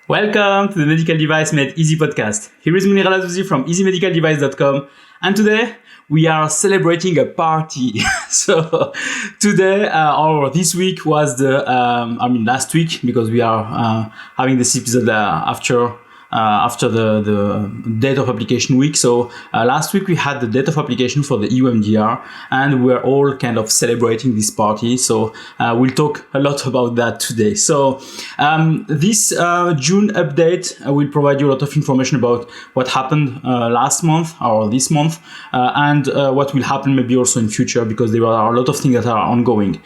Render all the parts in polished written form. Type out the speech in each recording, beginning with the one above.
Welcome to the Medical Device Made Easy podcast. Here is Munir Al-Azouzi from easymedicaldevice.com, and today we are celebrating a party. So today or this week was the last week, because we are having this episode after the date of application week. So last week we had the date of application for the EU MDR, and we're all kind of celebrating this party. So we'll talk a lot about that today. So this June update will provide you a lot of information about what happened last month or this month, and what will happen maybe also in future, because there are a lot of things that are ongoing.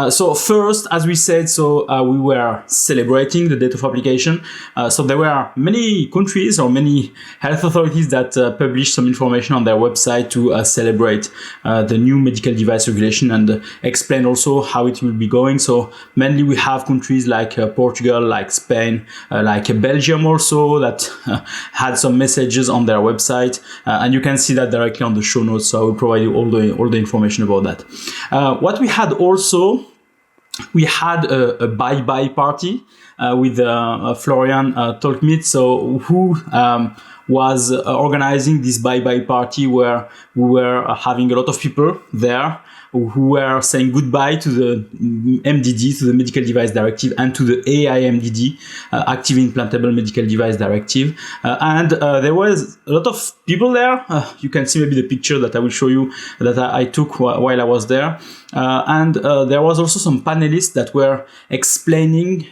So first, as we said, we were celebrating the date of application. So there were many countries or many health authorities that published some information on their website to celebrate the new medical device regulation and explain also how it will be going. So mainly we have countries like Portugal, like Spain, like Belgium also, that had some messages on their website, and you can see that directly on the show notes. So I will provide you all the information about that. What we had also, we had a bye-bye party with Florian Turkxit, so who was organizing this bye-bye party, where we were having a lot of people there who were saying goodbye to the MDD, to the Medical Device Directive, and to the AIMDD, Active Implantable Medical Device Directive. And there was a lot of people there. You can see maybe the picture that I will show you that I took while I was there. And there was also some panelists that were explaining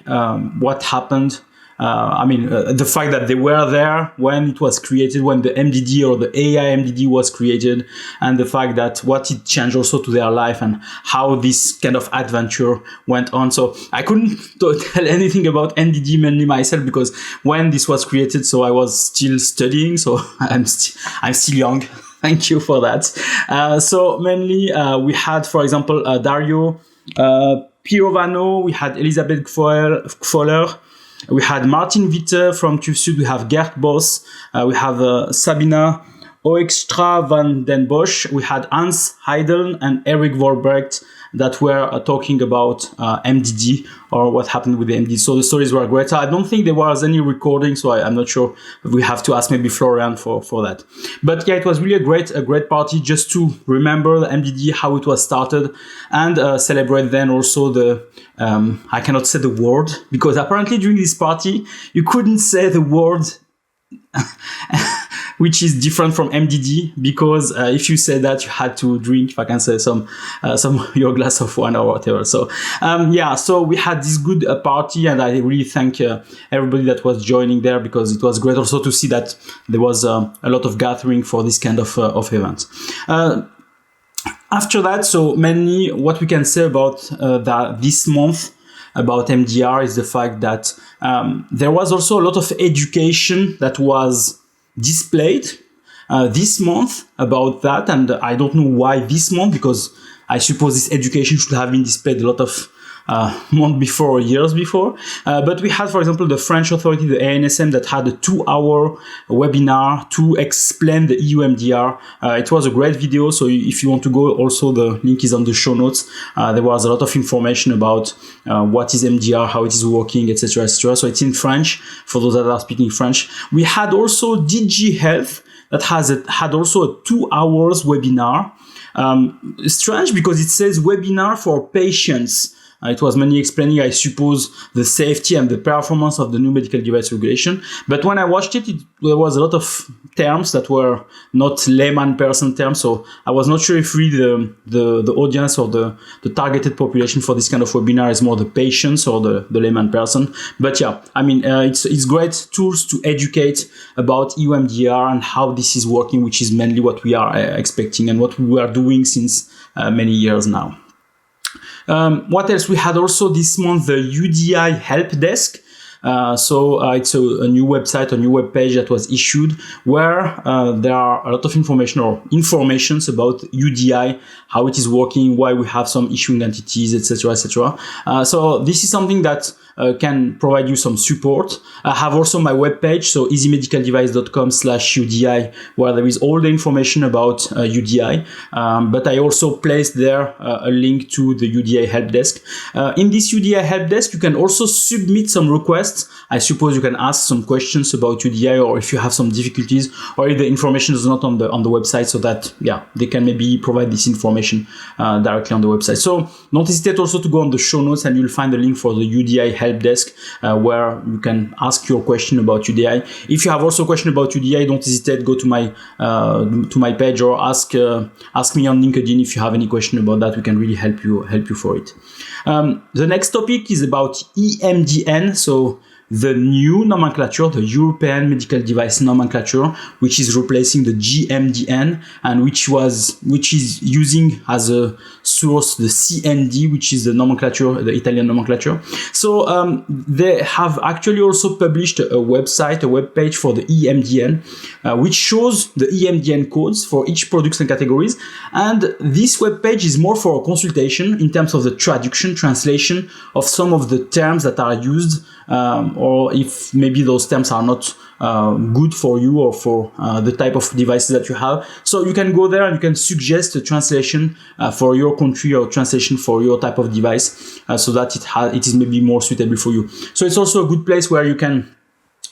what happened. The fact that they were there when it was created, when the MDD or the AIMDD was created, and the fact that what it changed also to their life and how this kind of adventure went on. So I couldn't tell anything about MDD mainly myself, because when this was created, so I was still studying, so I'm still young. Thank you for that. So mainly we had, for example, Dario Pirovano, we had Elizabeth Kvoller, we had Martin Witte from Turkxit, we have Gert Bos, we have Sabina Oekstra van den Bosch, we had Hans Heidel and Erik Vollebregt that were talking about MDD or what happened with the MDD. So the stories were great. I don't think there was any recording, so I'm not sure. We have to ask maybe Florian for that. But yeah, it was really a great party, just to remember the MDD, how it was started, and celebrate then also the I cannot say the word, because apparently during this party you couldn't say the word which is different from MDD, because if you say that, you had to drink, if I can say, some your glass of wine or whatever. So so we had this good party, and I really thank everybody that was joining there, because it was great also to see that there was a lot of gathering for this kind of events. After that, so mainly what we can say about this month about MDR is the fact that there was also a lot of education that was displayed this month about that, and I don't know why this month, because I suppose this education should have been displayed a lot of months before, years before. But we had, for example, the French authority, the ANSM, that had a 2-hour webinar to explain the EU MDR. It was a great video, so if you want to go, also the link is on the show notes. There was a lot of information about what is MDR, how it is working, etc., etc. So it's in French for those that are speaking French. We had also DG Health that had also a 2 hours webinar. Strange, because it says webinar for patients. It was mainly explaining, I suppose, the safety and the performance of the new medical device regulation. But when I watched it, there was a lot of terms that were not layman person terms. So I was not sure if really the audience or the targeted population for this kind of webinar is more the patients or the layman person. But yeah, it's great tools to educate about EU MDR and how this is working, which is mainly what we are expecting and what we are doing since many years now. What else? We had also this month the UDI help desk. It's a new website, a new web page that was issued, where there are a lot of informations about UDI, how it is working, why we have some issuing entities, etc., etc. So this is something that can provide you some support. I have also my webpage, so easymedicaldevice.com/UDI, where there is all the information about UDI. But I also placed there a link to the UDI help desk. In this UDI help desk, you can also submit some requests. I suppose you can ask some questions about UDI, or if you have some difficulties, or if the information is not on the website, so that they can maybe provide this information directly on the website. So don't hesitate also to go on the show notes, and you'll find the link for the UDI help desk where you can ask your question about UDI. If you have also a question about UDI, don't hesitate, go to my page, or ask me on LinkedIn if you have any question about that. We can really help you for it. The next topic is about EMDN, so the new nomenclature, the European Medical Device Nomenclature, which is replacing the GMDN, and which is using as a source the CND, which is the nomenclature, the Italian nomenclature. So they have actually also published a web page for the EMDN, which shows the EMDN codes for each products and categories. And this web page is more for a consultation in terms of the translation of some of the terms that are used, or if maybe those terms are not good for you or for the type of devices that you have. So you can go there and you can suggest a translation for your country, or translation for your type of device, so that it is maybe more suitable for you. So it's also a good place where you can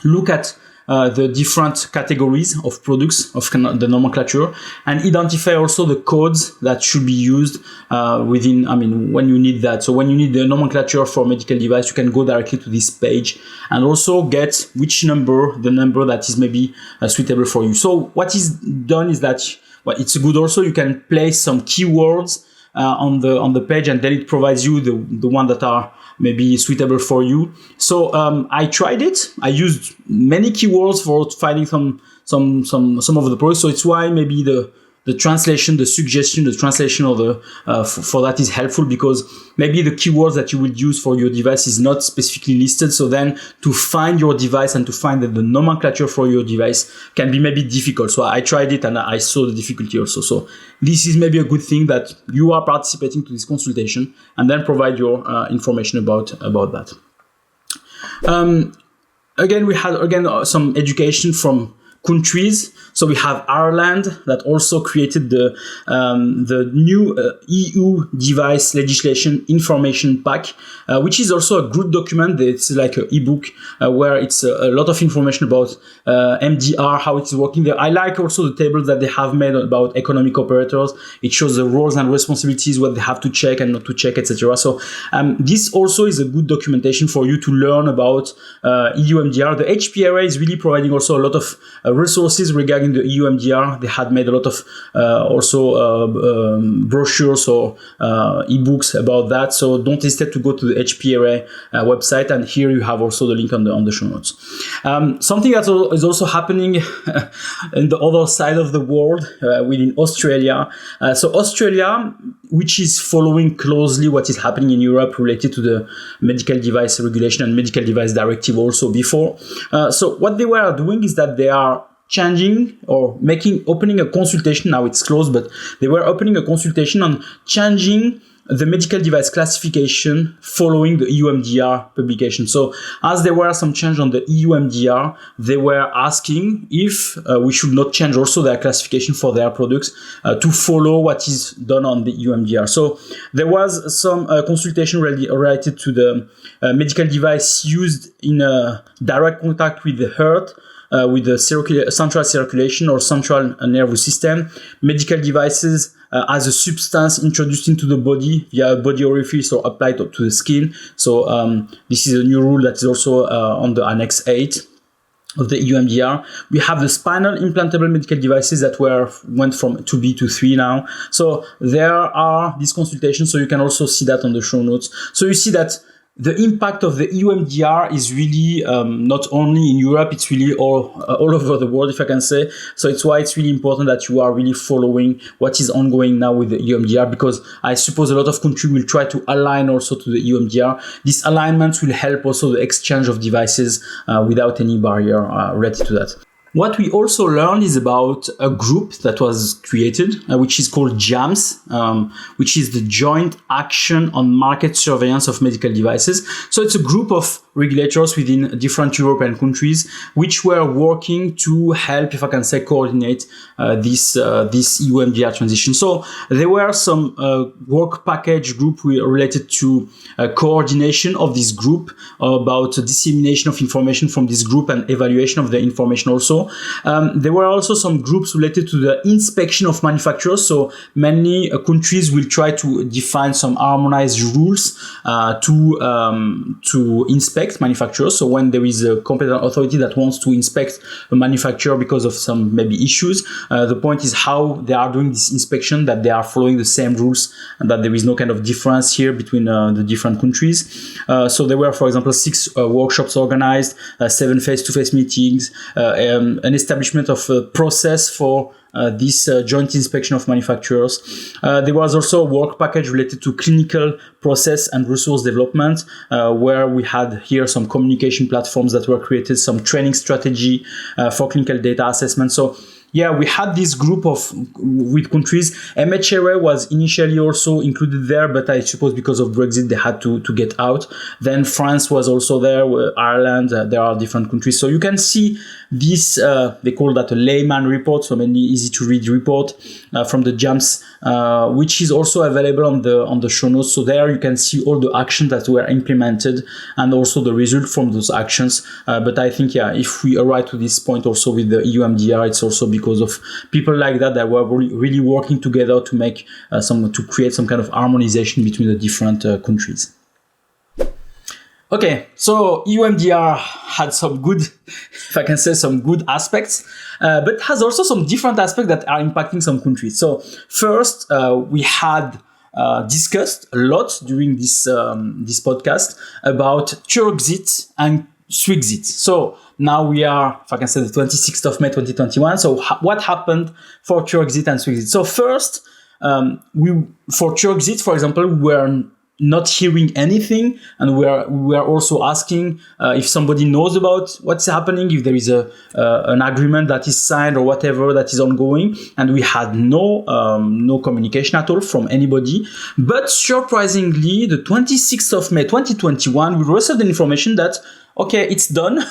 look at the different categories of products of the nomenclature, and identify also the codes that should be used when you need that. So when you need the nomenclature for medical device, you can go directly to this page and also get the number that is maybe suitable for you. So what is done is that, it's good also, you can place some keywords on the page, and then it provides you the one that are maybe suitable for you. So I tried it. I used many keywords for finding some of the products. So it's why maybe the translation, the suggestion, the translation of for that is helpful, because maybe the keywords that you will use for your device is not specifically listed. So then to find your device and to find the nomenclature for your device can be maybe difficult. So I tried it and I saw the difficulty also. So this is maybe a good thing that you are participating to this consultation, and then provide your information about that. Again, we had some education from countries. So we have Ireland that also created the new EU device legislation information pack, which is also a good document. It's like an ebook where it's a lot of information about MDR, how it's working there. I like also the tables that they have made about economic operators. It shows the roles and responsibilities, what they have to check and not to check, etc. So this also is a good documentation for you to learn about EU MDR. The HPRA is really providing also a lot of resources regarding the EU MDR. They had made a lot of brochures or ebooks about that. So don't hesitate to go to the HPRA website, and here you have also the link on the show notes. Something that is also happening in the other side of the world, within Australia. So Australia, which is following closely what is happening in Europe related to the medical device regulation and medical device directive also before. So what they were doing is that they are changing or opening a consultation. Now it's closed, but they were opening a consultation on changing the medical device classification following the EU MDR publication. So as there were some change on the EU MDR, they were asking if we should not change also their classification for their products to follow what is done on the EU MDR. So there was some consultation related to the medical device used in direct contact with the heart, with the central circulation or central nervous system, medical devices as a substance introduced into the body via a body orifice or applied to the skin. So this is a new rule that is also on the Annex 8 of the EU MDR. We have the spinal implantable medical devices that went from 2B to 3 now. So there are these consultations, so you can also see that on the show notes. So you see that the impact of the EU MDR is really not only in Europe, it's really all over the world, if I can say. So it's why it's really important that you are really following what is ongoing now with the EU MDR, because I suppose a lot of countries will try to align also to the EU MDR. This alignment will help also the exchange of devices without any barrier related to that. What we also learned is about a group that was created, which is called JAMS, which is the Joint Action on Market Surveillance of Medical Devices. So it's a group of regulators within different European countries, which were working to help, if I can say, coordinate this EU MDR transition. So there were some work package group related to coordination of this group, about dissemination of information from this group and evaluation of the information also. There were also some groups related to the inspection of manufacturers. So many countries will try to define some harmonized rules to inspect manufacturers. So when there is a competent authority that wants to inspect a manufacturer because of some maybe issues, the point is how they are doing this inspection, that they are following the same rules and that there is no kind of difference here between the different countries. So there were, for example, 6 workshops organized, 7 face-to-face meetings, an establishment of a process for this joint inspection of manufacturers. There was also a work package related to clinical process and resource development, where we had here some communication platforms that were created, some training strategy for clinical data assessment. So yeah, we had this group with countries. MHRA was initially also included there, but I suppose because of Brexit, they had to get out. Then France was also there, Ireland, there are different countries. So you can see this, they call that a layman report, so mainly easy to read report from the JAMS, which is also available on the show notes. So there you can see all the actions that were implemented and also the result from those actions. But I think, yeah, if we arrive to this point also with the EU MDR, it's also because of people like that were really working together to make to create some kind of harmonization between the different countries. Okay, so EU MDR had some good, if I can say, some good aspects, but has also some different aspects that are impacting some countries. So first, we had discussed a lot during this podcast about Turkxit and Swixit. So now we are, if I can say, the 26th of May 2021. So what happened for Turkxit and Swixit? So first, for Turkxit, for example, we were not hearing anything, and we are also asking if somebody knows about what's happening, if there is an agreement that is signed or whatever that is ongoing, and we had no communication at all from anybody. But surprisingly, the 26th of May 2021, we received the information that okay, it's done.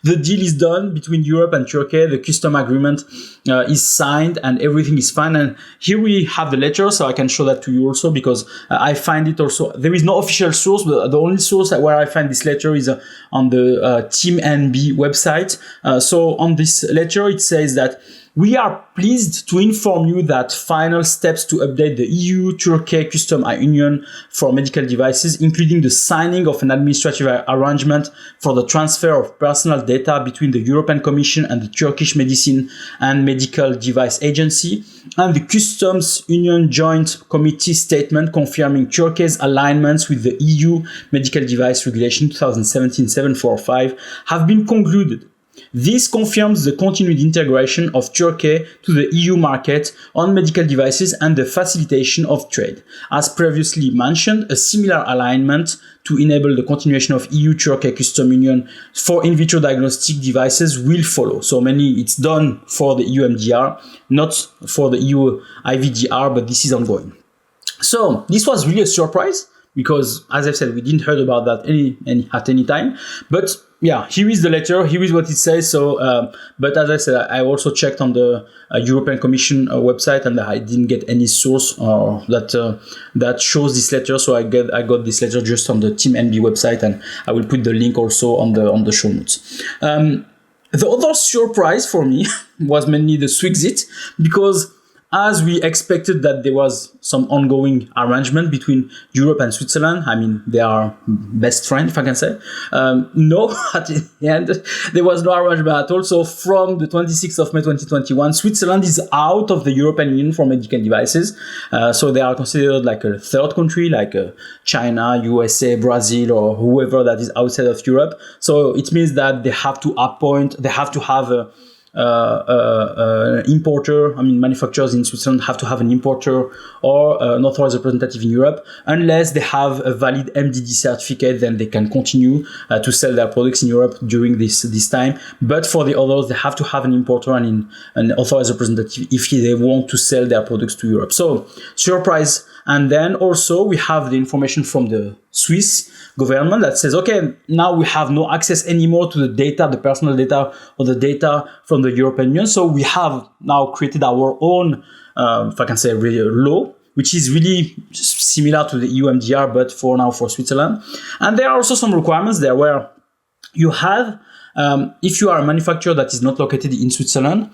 The deal is done between Europe and Turkey. The custom agreement is signed and everything is fine. And here we have the letter, so I can show that to you also, because I find it also, there is no official source, but the only source where I find this letter is on the Team NB website. So on this letter, it says that we are pleased to inform you that final steps to update the EU-Turkey Custom Union for medical devices, including the signing of an administrative arrangement for the transfer of personal data between the European Commission and the Turkish Medicine and Medical Device Agency, and the Customs Union Joint Committee statement confirming Turkey's alignments with the EU Medical Device Regulation 2017-745 have been concluded. This confirms the continued integration of Turkey to the EU market on medical devices and the facilitation of trade. As previously mentioned, a similar alignment to enable the continuation of EU-Turkey Custom Union for in vitro diagnostic devices will follow. So it's done for the EU MDR, not for the EU IVDR, but this is ongoing. So this was really a surprise, because as I've said, we didn't heard about that at any time. But yeah, here is the letter, here is what it says. So, but as I said, I also checked on the European Commission website, and I didn't get any source that shows this letter. So I got this letter just on the Team NB website, and I will put the link also on the show notes. The other surprise for me was mainly the Swixit, because as we expected that there was some ongoing arrangement between Europe and Switzerland. I mean, they are best friends, if I can say. No, at the end, there was no arrangement at all. So from the 26th of May 2021, Switzerland is out of the European Union for medical devices. So they are considered like a third country, like China, USA, Brazil, or whoever that is outside of Europe. So it means that they have to have importer, manufacturers in Switzerland have to have an importer or an authorized representative in Europe. Unless they have a valid MDD certificate, then they can continue to sell their products in Europe during this time. But for the others, they have to have an importer and an authorized representative if they want to sell their products to Europe. So, surprise. And then also we have the information from the Swiss government that says, okay, now we have no access anymore to the data, the personal data or the data from the European Union. So we have now created our own, if I can say, really law, which is really similar to the EU MDR, but for now for Switzerland. And there are also some requirements there where you have, if you are a manufacturer that is not located in Switzerland,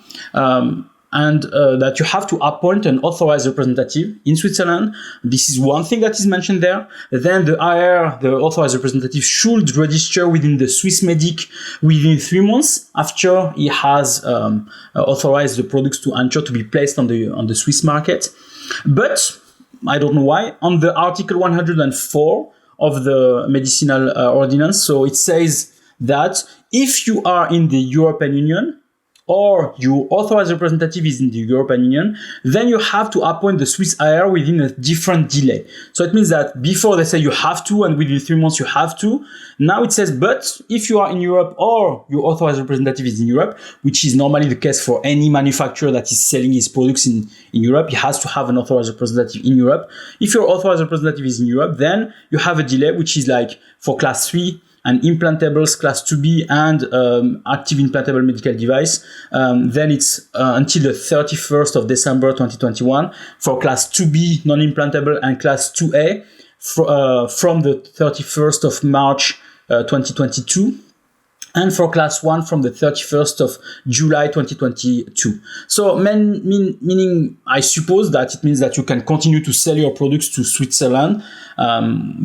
and that you have to appoint an authorized representative in Switzerland. This is one thing that is mentioned there. Then the IR, the authorized representative, should register within the Swiss Medic within 3 months after he has authorized the products to enter to be placed on the Swiss market. But I don't know why, on the Article 104 of the medicinal ordinance, so it says that if you are in the European Union, or your authorized representative is in the European Union, then you have to appoint the Swiss IR within a different delay. So it means that before they say you have to, and within 3 months you have to, now it says, but if you are in Europe or your authorized representative is in Europe, which is normally the case for any manufacturer that is selling his products in Europe, he has to have an authorized representative in Europe. If your authorized representative is in Europe, then you have a delay, which is like for class 3, and implantables class 2B and active implantable medical device, then it's until the 31st of December 2021. For class 2B non-implantable and class 2A from the 31st of March 2022. And for class 1 from the 31st of July 2022. So meaning, I suppose that it means that you can continue to sell your products to Switzerland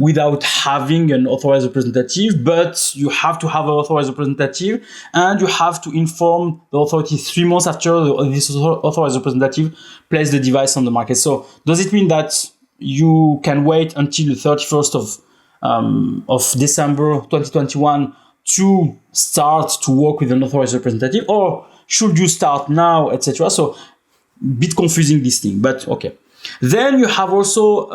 without having an authorized representative, but you have to have an authorized representative and you have to inform the authority 3 months after this authorized representative places the device on the market. So does it mean that you can wait until the 31st of December 2021 to start to work with an authorized representative, or should you start now, etc.? So, bit confusing this thing, but okay. Then you have also,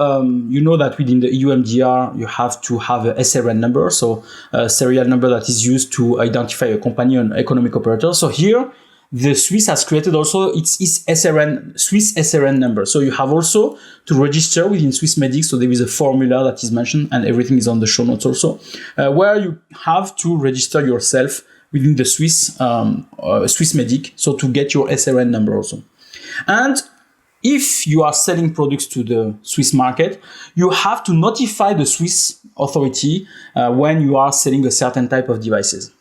you know that within the EU MDR, you have to have a SRN number, so a serial number that is used to identify a company or an economic operator. So here, the Swiss has created also its SRN, Swiss SRN number. So you have also to register within Swiss Medic. So there is a formula that is mentioned and everything is on the show notes also, where you have to register yourself within the Swiss Medic. So to get your SRN number also. And if you are selling products to the Swiss market, you have to notify the Swiss authority when you are selling a certain type of devices.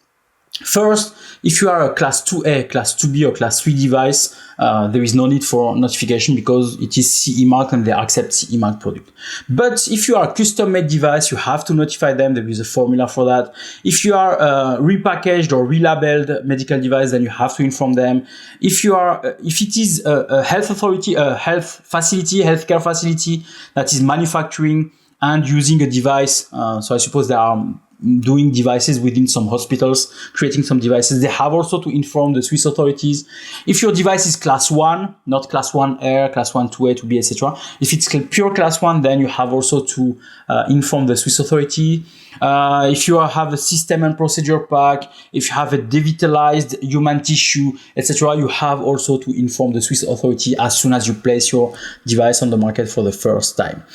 First, if you are a class 2A, class 2B or class 3 device, there is no need for notification because it is CE marked and they accept CE marked product. But if you are a custom made device, you have to notify them. There is a formula for that. If you are a repackaged or relabeled medical device, then you have to inform them. If it is a health authority, a health facility, healthcare facility that is manufacturing and using a device, so I suppose there are doing devices within some hospitals, creating some devices. They have also to inform the Swiss authorities. If your device is class 1, not class 1A, class 1, 2A, 2B, etc. If it's pure class 1, then you have also to inform the Swiss authority. If you have a system and procedure pack, if you have a devitalized human tissue, etc., you have also to inform the Swiss authority as soon as you place your device on the market for the first time.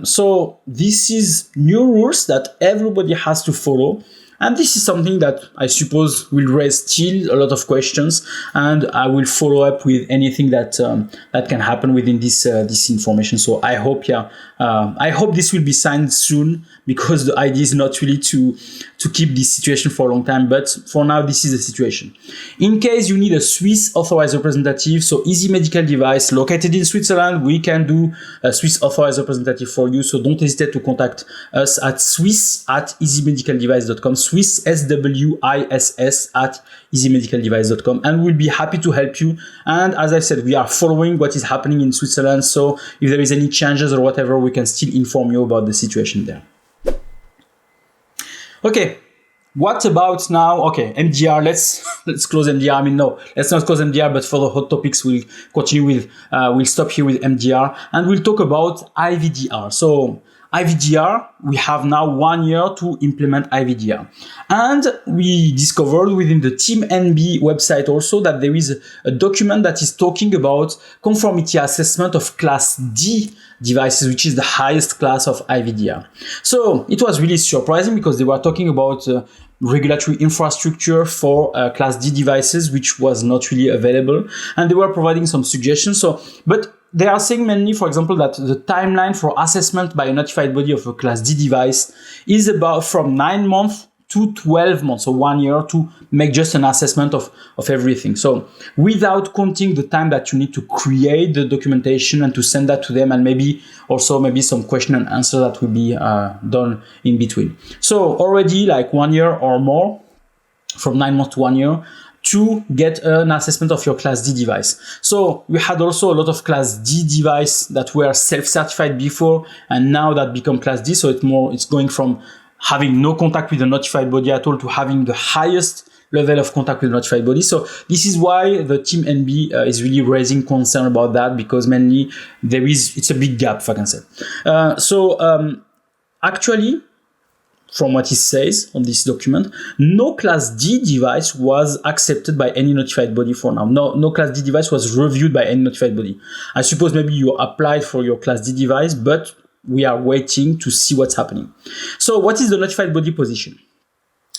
So this is new rules that everybody has to follow. And this is something that I suppose will raise still a lot of questions, and I will follow up with anything that that can happen within this information. So I hope this will be signed soon, because the idea is not really to keep this situation for a long time, but for now this is the situation. In case you need a Swiss authorized representative, so Easy Medical Device located in Switzerland, we can do a Swiss authorized representative for you. So don't hesitate to contact us at swiss@easymedicaldevice.com. Swiss, SWISS @easymedicaldevice.com, and we'll be happy to help you. And as I said, we are following what is happening in Switzerland, so if there is any changes or whatever, we can still inform you about the situation there. Okay, what about now? Okay, MDR. Let's close MDR. I mean, no, let's not close MDR. But for the hot topics, we'll continue with. We'll stop here with MDR, and we'll talk about IVDR. So IVDR, we have now 1 year to implement IVDR. And we discovered within the Team NB website also that there is a document that is talking about conformity assessment of class D devices, which is the highest class of IVDR. So it was really surprising because they were talking about regulatory infrastructure for class D devices, which was not really available. And they were providing some suggestions. But they are saying mainly, for example, that the timeline for assessment by a notified body of a class D device is about from 9 months to 12 months, so 1 year, to make just an assessment of everything. So without counting the time that you need to create the documentation and to send that to them, and maybe some question and answer that will be done in between. So already like 1 year or more, from 9 months to 1 year, to get an assessment of your class D device. So we had also a lot of class D device that were self-certified before, and now that become class D. So it's going from having no contact with the notified body at all to having the highest level of contact with the notified body. So this is why the Team NB is really raising concern about that, because mainly it's a big gap, if I can say. Actually, from what it says on this document, no class D device was accepted by any notified body for now. No class D device was reviewed by any notified body. I suppose maybe you applied for your class D device, but we are waiting to see what's happening. So what is the notified body position?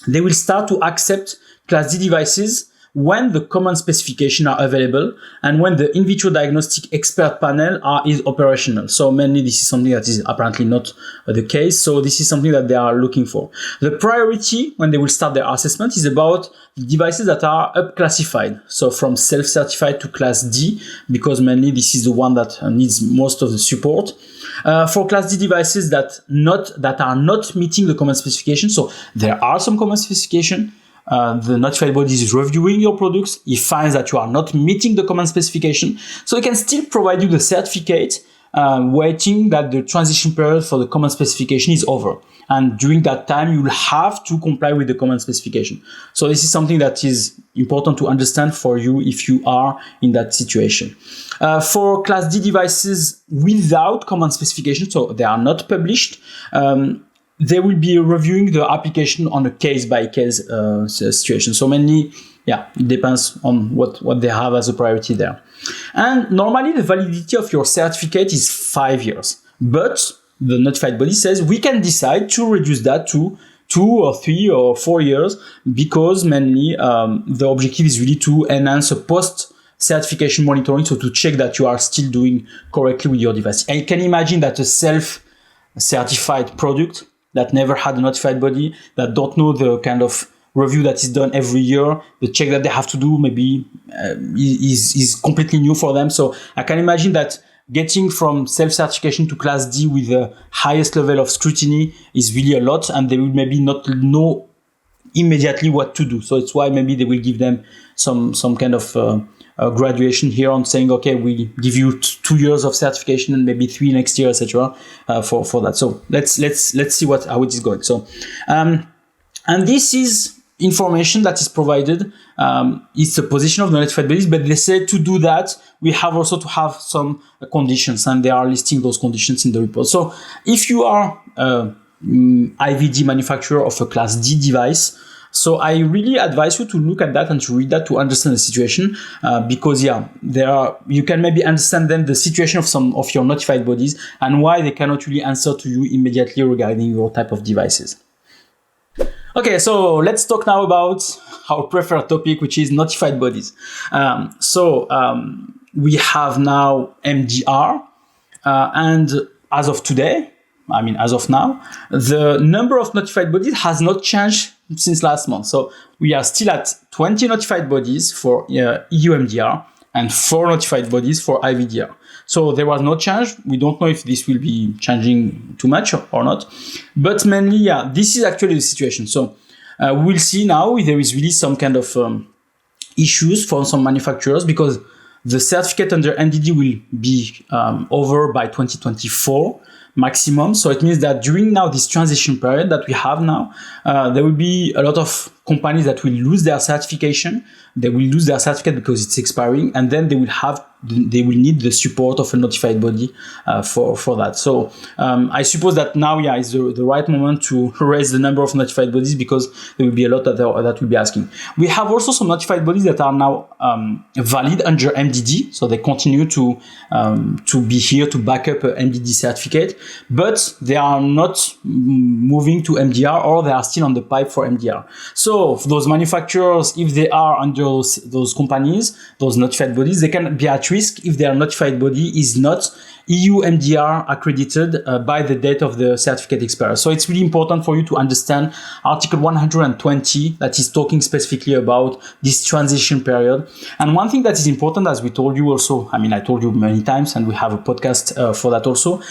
They will start to accept class D devices when the common specifications are available and when the in vitro diagnostic expert panel is operational. So mainly this is something that is apparently not the case. So this is something that they are looking for. The priority when they will start their assessment is about the devices that are up-classified. So from self-certified to class D, because mainly this is the one that needs most of the support. For class D devices that are not meeting the common specification. So there are some common specification. The notified body is reviewing your products. He finds that you are not meeting the common specification. So he can still provide you the certificate, waiting that the transition period for the common specification is over. And during that time, you will have to comply with the common specification. So this is something that is important to understand for you if you are in that situation. For class D devices without common specification, so they are not published, they will be reviewing the application on a case-by-case situation. So mainly, it depends on what they have as a priority there. And normally the validity of your certificate is 5 years. But the notified body says we can decide to reduce that to 2 or 3 or 4 years, because mainly the objective is really to enhance a post-certification monitoring, so to check that you are still doing correctly with your device. And you can imagine that a self-certified product that never had a notified body, that don't know the kind of review that is done every year, the check that they have to do maybe is completely new for them. So I can imagine that getting from self-certification to class D with the highest level of scrutiny is really a lot, and they will maybe not know immediately what to do. So it's why maybe they will give them some kind of graduation here on saying, okay, we give you 2 years of certification and maybe 3 next year, etc. For that. So let's see how it is going. So and this is information that is provided. It's the position of the notified bodies, but they say to do that we have also to have some conditions, and they are listing those conditions in the report. So if you are IVD manufacturer of a class D device, so I really advise you to look at that and to read that to understand the situation, because you can maybe understand then the situation of some of your notified bodies and why they cannot really answer to you immediately regarding your type of devices. Okay, so let's talk now about our preferred topic, which is notified bodies. We have now MDR, and as of now, the number of notified bodies has not changed since last month. So we are still at 20 notified bodies for EU MDR and 4 notified bodies for IVDR. So there was no change. We don't know if this will be changing too much or not. But mainly, this is actually the situation. So we'll see now if there is really some kind of issues for some manufacturers, because the certificate under NDD will be over by 2024. maximum. So it means that during now this transition period that we have now, there will be a lot of companies that will lose their certification. They will lose their certificate because it's expiring, and then they will need the support of a notified body for that. So I suppose that now, is the right moment to raise the number of notified bodies, because there will be a lot that will be asking. We have also some notified bodies that are now valid under MDD, so they continue to be here to back up a MDD certificate, but they are not moving to MDR, or they are still on the pipe for MDR. So for those manufacturers, if they are under those companies, those notified bodies, they can be at risk if their notified body is not EU MDR accredited by the date of the certificate expiry. So it's really important for you to understand Article 120 that is talking specifically about this transition period. And one thing that is important, as we told you also, I told you many times, and we have a podcast for that also,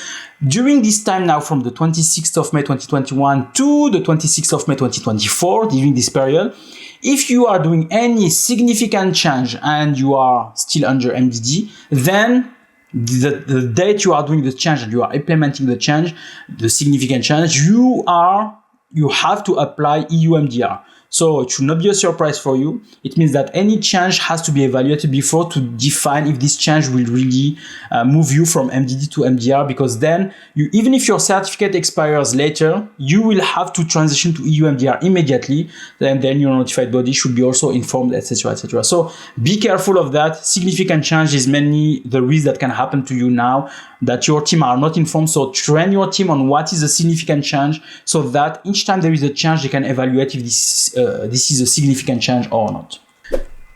during this time now from the 26th of May 2021 to the 26th of May 2024, during this period, if you are doing any significant change and you are still under MDD, then the date you are doing the change and you are implementing the change, the significant change, you have to apply EU MDR. So it should not be a surprise for you. It means that any change has to be evaluated before to define if this change will really move you from MDD to MDR, because then even if your certificate expires later, you will have to transition to EU MDR immediately. Then your notified body should be also informed, etc., etc. So be careful of that. Significant change is mainly the risk that can happen to you now, that your team are not informed. So train your team on what is a significant change, so that each time there is a change, they can evaluate if this is a significant change or not.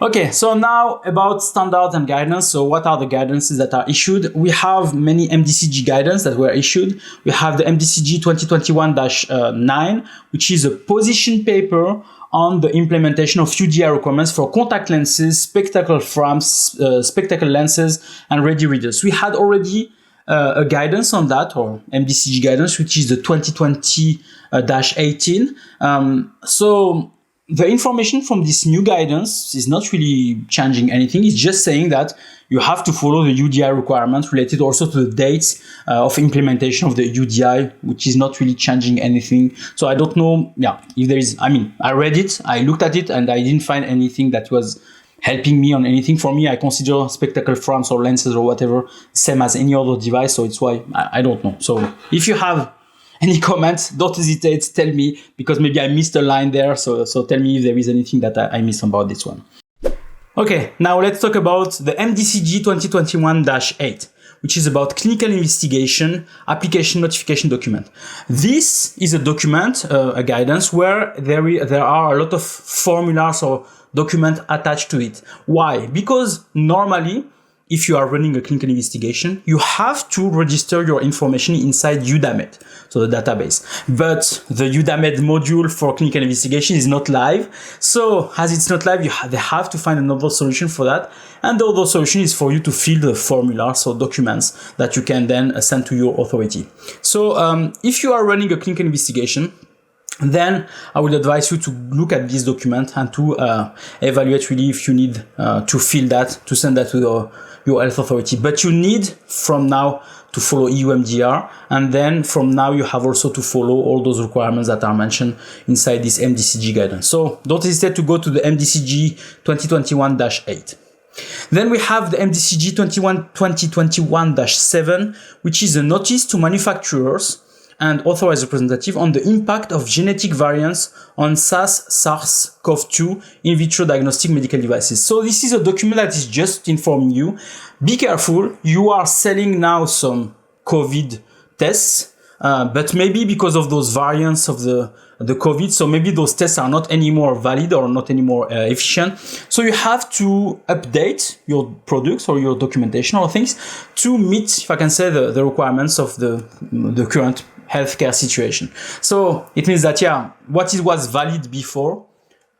Okay, so now about standards and guidance. So what are the guidances that are issued? We have many MDCG guidance that were issued. We have the MDCG 2021-9, which is a position paper on the implementation of UDI requirements for contact lenses, spectacle frames, spectacle lenses, and ready readers. We had already a guidance on that, or MDCG guidance, which is the 2020-18. So the information from this new guidance is not really changing anything. It's just saying that you have to follow the UDI requirements related also to the dates of implementation of the UDI, which is not really changing anything. So I don't know, if there is, I read it, I looked at it, and I didn't find anything that was helping me on anything. For me, I consider spectacle frames or lenses or whatever same as any other device, so it's why I don't know. So if you have any comments, don't hesitate, tell me, because maybe I missed a line there, so tell me if there is anything that I missed about this one. Okay, now let's talk about the MDCG 2021-8, which is about clinical investigation application notification document. This is a document, a guidance, where there are a lot of formulas or document attached to it. Why? Because normally, if you are running a clinical investigation, you have to register your information inside UDAMED, so the database. But the UDAMED module for clinical investigation is not live. So as it's not live, they have to find another solution for that. And the other solution is for you to fill the formulas or documents that you can then send to your authority. So if you are running a clinical investigation, then I would advise you to look at this document and to evaluate really if you need to fill that, to send that to your health authority. But you need from now to follow EU MDR, and then from now you have also to follow all those requirements that are mentioned inside this MDCG guidance. So don't hesitate to go to the MDCG 2021-8. Then we have the MDCG 2021-7, which is a notice to manufacturers and authorized representative on the impact of genetic variants on SARS-CoV-2 in vitro diagnostic medical devices. So this is a document that is just informing you, be careful, you are selling now some COVID tests, but maybe because of those variants of the COVID, so maybe those tests are not anymore valid or not anymore efficient. So you have to update your products or your documentation or things to meet, if I can say, the requirements of the current healthcare situation. So it means that, what it was valid before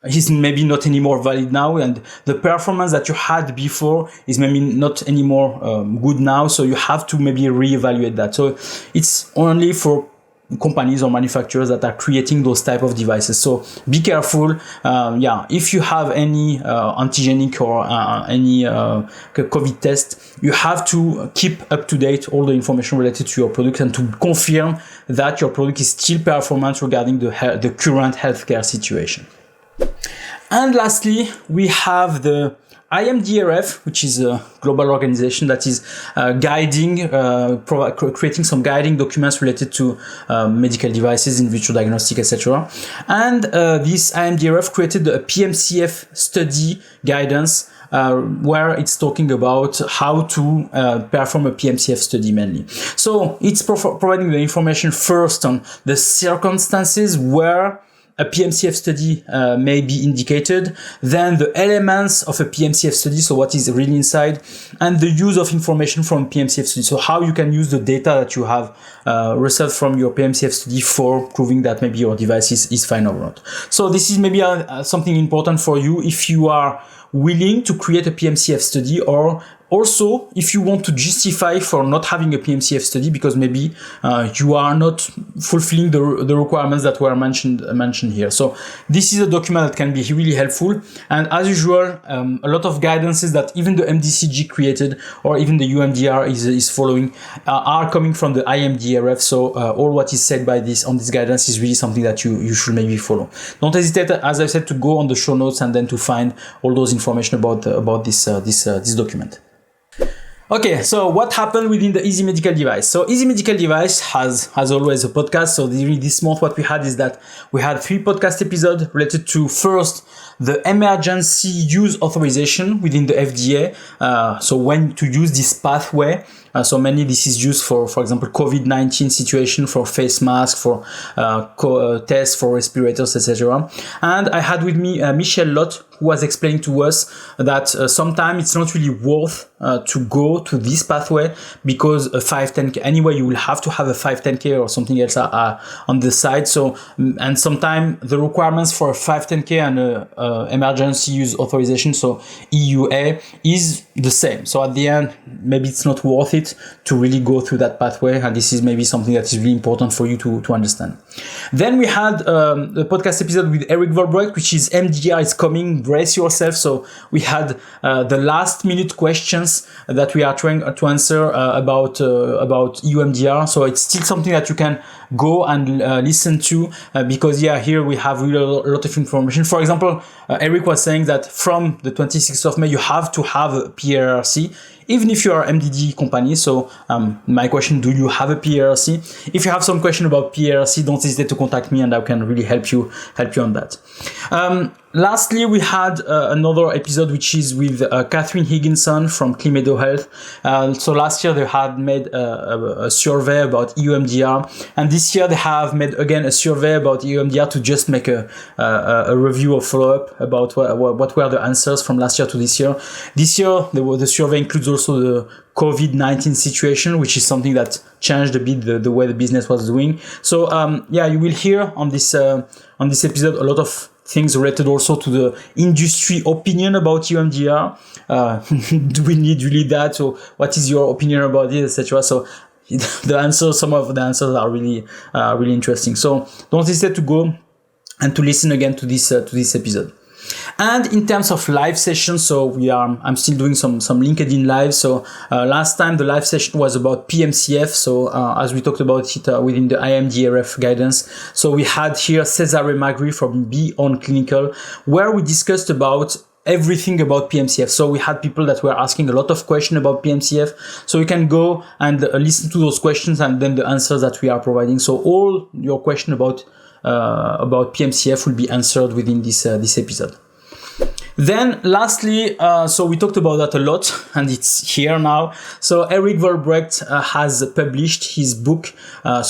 is maybe not anymore valid now, and the performance that you had before is maybe not anymore good now, so you have to maybe reevaluate that. So it's only for companies or manufacturers that are creating those type of devices. So be careful. If you have any antigenic or any COVID test, you have to keep up to date all the information related to your product and to confirm that your product is still performant regarding the current healthcare situation. And lastly, we have the IMDRF, which is a global organization that is creating some guiding documents related to medical devices, in vitro diagnostic, etc. And this IMDRF created a PMCF study guidance where it's talking about how to perform a PMCF study mainly. So it's providing the information first on the circumstances where a PMCF study may be indicated, then the elements of a PMCF study, so what is really inside, and the use of information from PMCF study, so how you can use the data that you have received from your PMCF study for proving that maybe your device is fine or not. So this is maybe something important for you if you are willing to create a PMCF study, or also if you want to justify for not having a PMCF study because maybe you are not fulfilling the requirements that were mentioned here. So this is a document that can be really helpful. And as usual, a lot of guidances that even the MDCG created or even the EU MDR is following are coming from the IMDRF. So all what is said on this guidance is really something that you should maybe follow. Don't hesitate, as I said, to go on the show notes and then to find all those information about this document. Okay, so what happened within the Easy Medical Device? So Easy Medical Device has always a podcast. So this month what we had is that we had 3 podcast episodes related to first the emergency use authorization within the FDA. So when to use this pathway. So mainly this is used for example, COVID-19 situation, for face mask, for tests, for respirators, etc. And I had with me Michelle Lott, who was explaining to us that sometimes it's not really worth to go to this pathway because a 510K, anyway, you will have to have a 510K or something else on the side. So, and sometimes the requirements for a 510K and emergency use authorization, so EUA, is the same. So at the end, maybe it's not worth it to really go through that pathway. And this is maybe something that is really important for you to understand. Then we had the podcast episode with Erik Vollebregt, which is MDR is coming, brace yourself. So we had the last minute questions that we are trying to answer about EU MDR. So it's still something that you can go and listen to because here we have really a lot of information. For example, Erik was saying that from the 26th of May, you have to have a PRRC, even if you are MDD company. So my question, do you have a PRRC? If you have some question about PRRC, don't hesitate to contact me and I can really help you on that. Lastly, we had another episode which is with Catherine Higginson from Climedo Health. So last year they had made a survey about EU MDR, and this year they have made again a survey about EU MDR to just make a review or follow-up about what were the answers from last year to this year. This year the survey includes also the COVID-19 situation, which is something that changed a bit the way the business was doing. So you will hear on this episode a lot of things related also to the industry opinion about EU MDR. Do we need really that? So what is your opinion about it, etc.? So some of the answers are really interesting. So don't hesitate to go and to listen again to this episode. And in terms of live sessions, so I'm still doing some LinkedIn live. So last time the live session was about PMCF. So as we talked about it within the IMDRF guidance. So we had here Cesare Magri from Beyond Clinical, where we discussed about everything about PMCF. So we had people that were asking a lot of questions about PMCF. So you can go and listen to those questions and then the answers that we are providing. So all your questions about PMCF will be answered within this episode. Then lastly, so we talked about that a lot and it's here now. So Erik Vollebregt has published his book,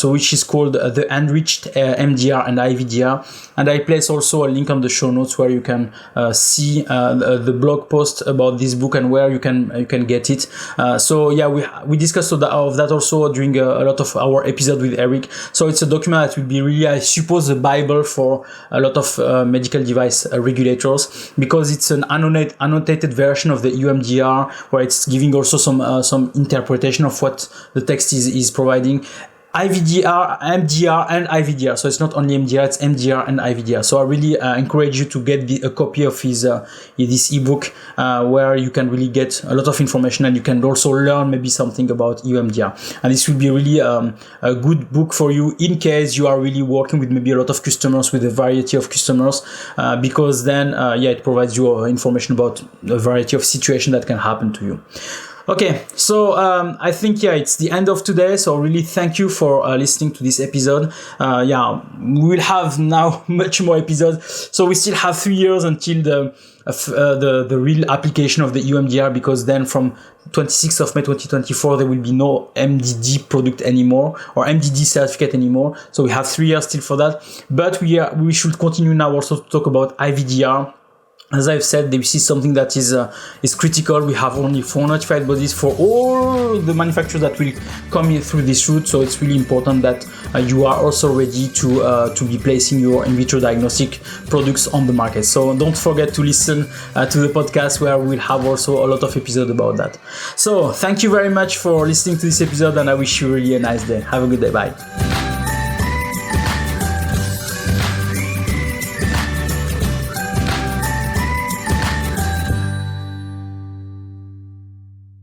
which is called The Enriched MDR and IVDR. And I place also a link on the show notes where you can see the blog post about this book and where you can get it. We discussed of that also during a lot of our episode with Erik. So it's a document that will be really, I suppose, a Bible for a lot of medical device regulators, because it's an annotated version of the EU MDR, where it's giving also some interpretation of what the text is providing. IVDR, MDR, and IVDR. So it's not only MDR, it's MDR and IVDR. So I really encourage you to get a copy of this ebook where you can really get a lot of information, and you can also learn maybe something about EU MDR. And this will be really a good book for you in case you are really working with maybe a lot of customers, with a variety of customers, because then it provides you information about a variety of situations that can happen to you. Okay, so I think it's the end of today. So really thank you for listening to this episode. We will have now much more episodes. So we still have 3 years until the real application of the EU MDR, because then from 26th of May 2024 there will be no MDD product anymore, or MDD certificate anymore. So we have 3 years still for that. But we should continue now also to talk about IVDR. As I've said, this is something that is critical. We have only 4 notified bodies for all the manufacturers that will come here through this route. So it's really important that you are also ready to be placing your in vitro diagnostic products on the market. So don't forget to listen to the podcast, where we'll have also a lot of episodes about that. So thank you very much for listening to this episode, and I wish you really a nice day. Have a good day. Bye.